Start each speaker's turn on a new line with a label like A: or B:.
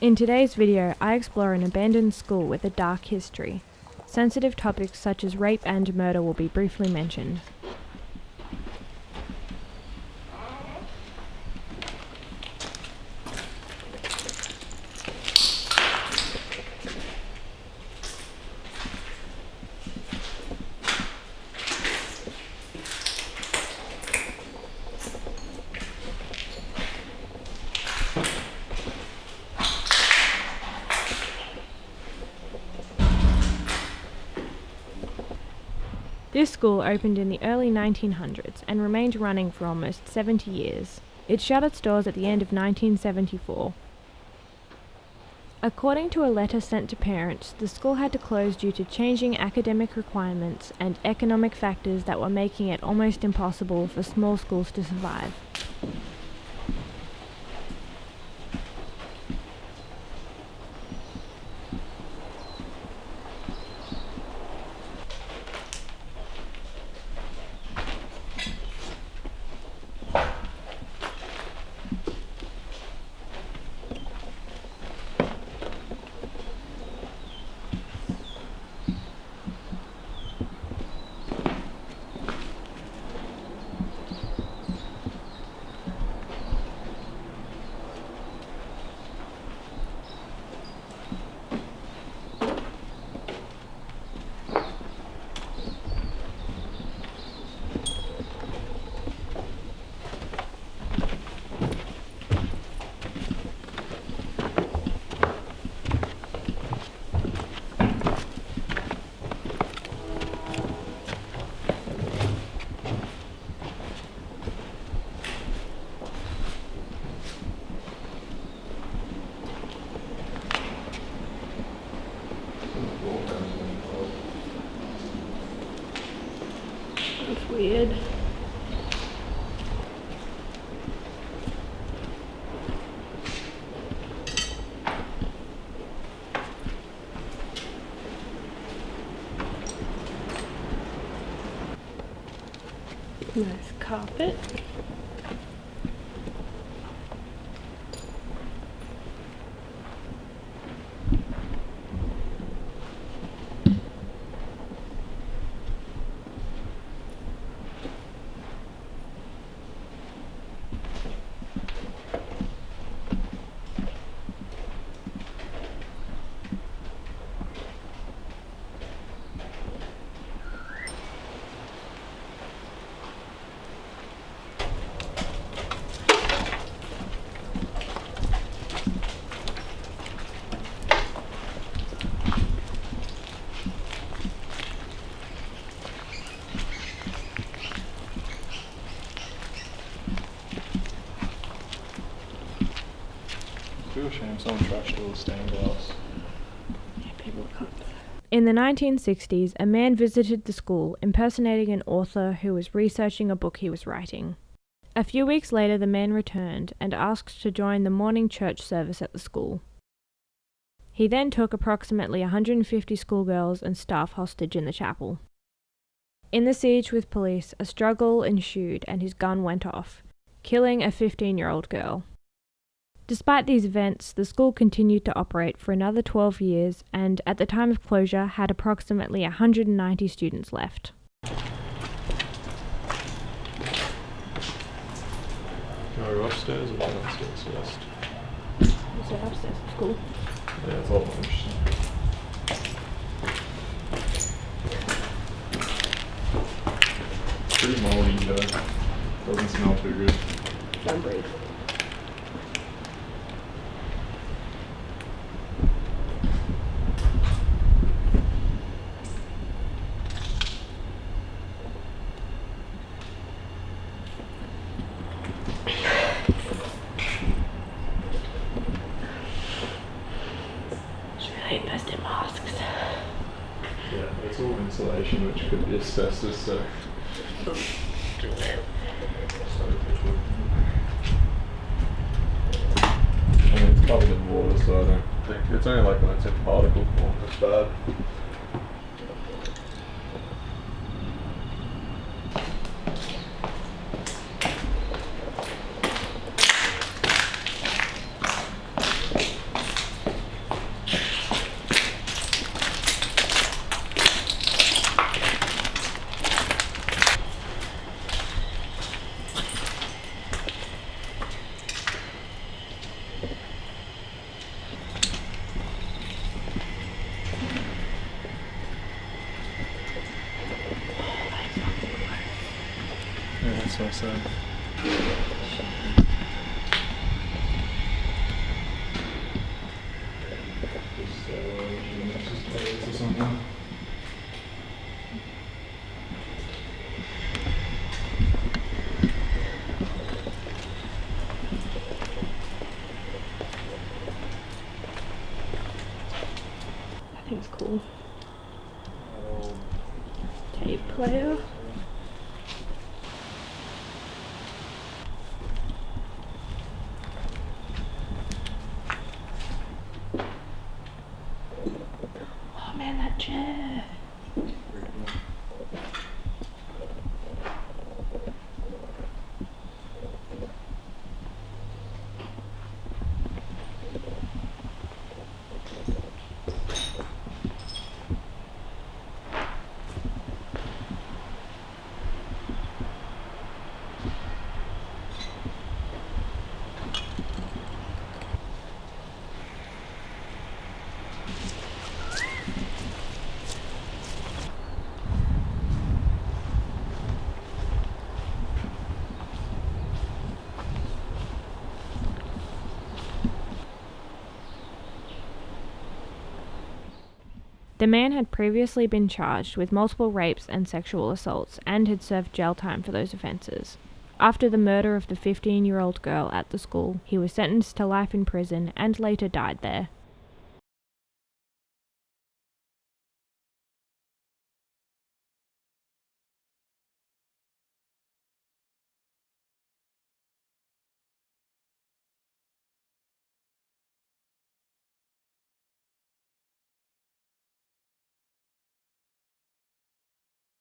A: In today's video, I explore an abandoned school with a dark history. Sensitive topics such as rape and murder will be briefly mentioned. This school opened in the early 1900s and remained running for almost 70 years. It shut its doors at the end of 1974. According to a letter sent to parents, the school had to close due to changing academic requirements and economic factors that were making it almost impossible for small schools to survive. That's weird. Nice carpet.
B: Real shame someone trashed all the stained glass.
A: Yeah, people are cunts. In the 1960s, a man visited the school impersonating an author who was researching a book he was writing. A few weeks later, the man returned and asked to join the morning church service at the school. He then took approximately 150 schoolgirls and staff hostage in the chapel. In the siege with police, a struggle ensued and his gun went off, killing a 15-year-old girl. Despite these events, the school continued to operate for another 12 years and, at the time of closure, had approximately 190 students left.
B: Can I go upstairs or downstairs first?
A: So upstairs, it's cool.
B: Yeah, it's a lot more interesting. Pretty moldy though. Doesn't smell too good.
A: Don't breathe. Best in masks.
B: Yeah, it's all insulation, which could be asbestos, so. I mean, it's covered in water, so I don't think it's only like when it's in particle form that's bad.
C: That's what I said.
A: I think it's cool. Tape player. Oh man, that chair. The man had previously been charged with multiple rapes and sexual assaults and had served jail time for those offences. After the murder of the 15-year-old girl at the school, he was sentenced to life in prison and later died there.